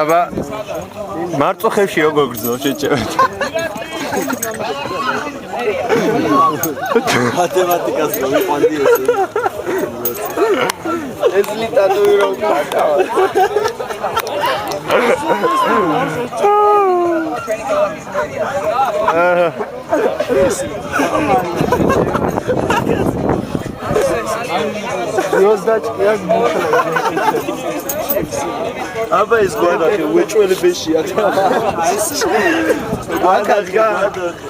აბა მარტო ხევში როგორ გრძნო შეჭერეთ მათემატიკას რო ვიყვანდი ეს ლიტატუიროვდა აბა ეს გვანახე უეჭველებეში აკადგა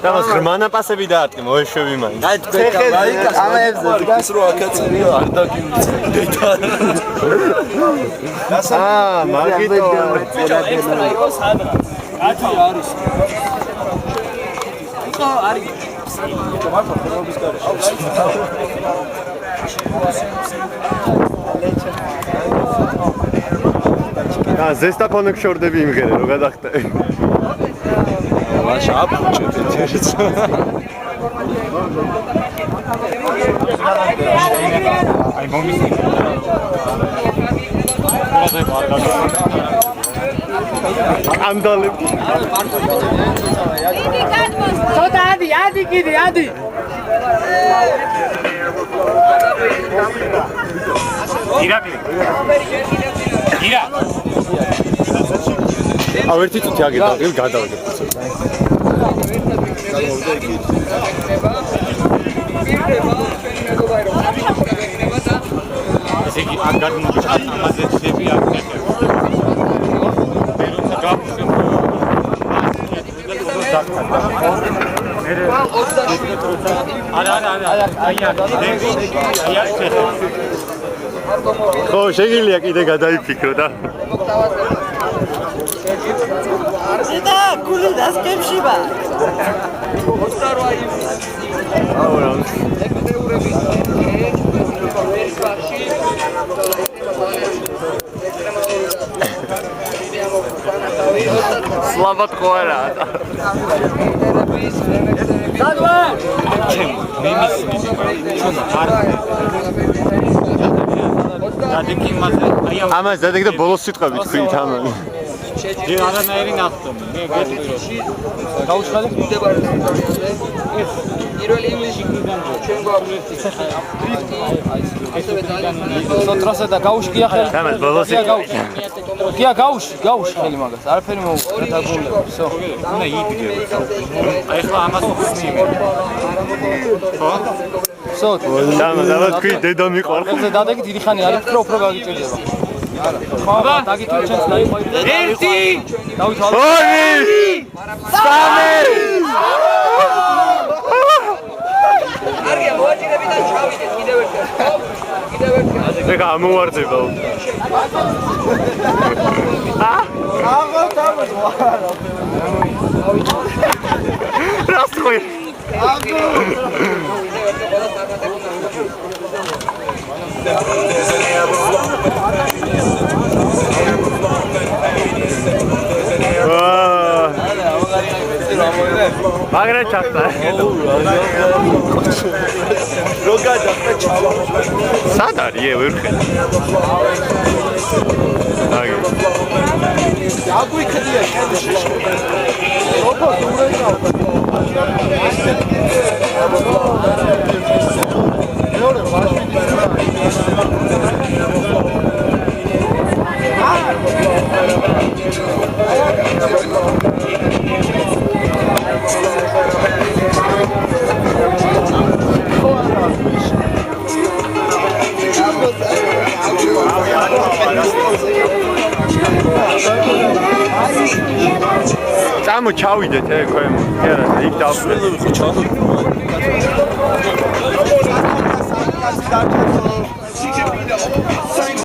დამას ღრმანაპასები დაარტყი მოეშვები მაინც აი თქვენ ლაიკას ამაებზე დგას რო აკაცრიო არ დაგიმიწე მაგიტო კაცი არის იყო არის მარტო ფერობის გარეშე ზესტა კონექტორდები იმღერე რო გადახტე ლაშა აპუჭებთ ერთს აი მომის ანდალებ ცოტა ადი კიდე ადი ირა აუ ერთი წუთი აგედავ გადავაგებ ესე იგი აქ გადმოჭა ამაზე ცები არ ნახევ მე როცა გავხსენ ხო შეგიძლია კიდე გადაიფიქრო და ზედა გული დასკებში ვარ აუ რა Слава твоя. ამას დადეგ და ბოლოს სიტყვები თქვით ამან. ჯერ არანაირი ნახტომი. მე გეტყვი რომ გაუჩვენე პირველი ივლისიდან ჩვენ გვაქვს სოტრასა და გაუში გია ხელი. ამას ბოლოს გია გაუში ხელი მაგას. არაფერი მოუყვა დაგულებ. всё. უნდა იდგე. აი ხლა ამას ვხსნი. ხო? всё. დამა თქვი დედა მიყვარხ. ეს დადეგი დიდი ხანი არის უფრო გაგიჭირდება. არა. ხო, დაგითულ ჩემს დაიყვანე. ერთი დავითვალე. ორი! სამი! არია მოაჭირები და ჩავიდეთ კიდევ ერთხელ. კიდევ ერთხელ. მე გამოვარდება. აღო თავო რას თქვი? Magre chasta. Roga chasta chava. Sad ari ვერ ხედავ. აგი. აგვიქდია კენში. როგორ უმრეჭავ. მეორე ვაშვიდი. Წამო ჩავიდეთ ქვემო. კი არა, იქ დავსველი ხო ჩავიდეთ.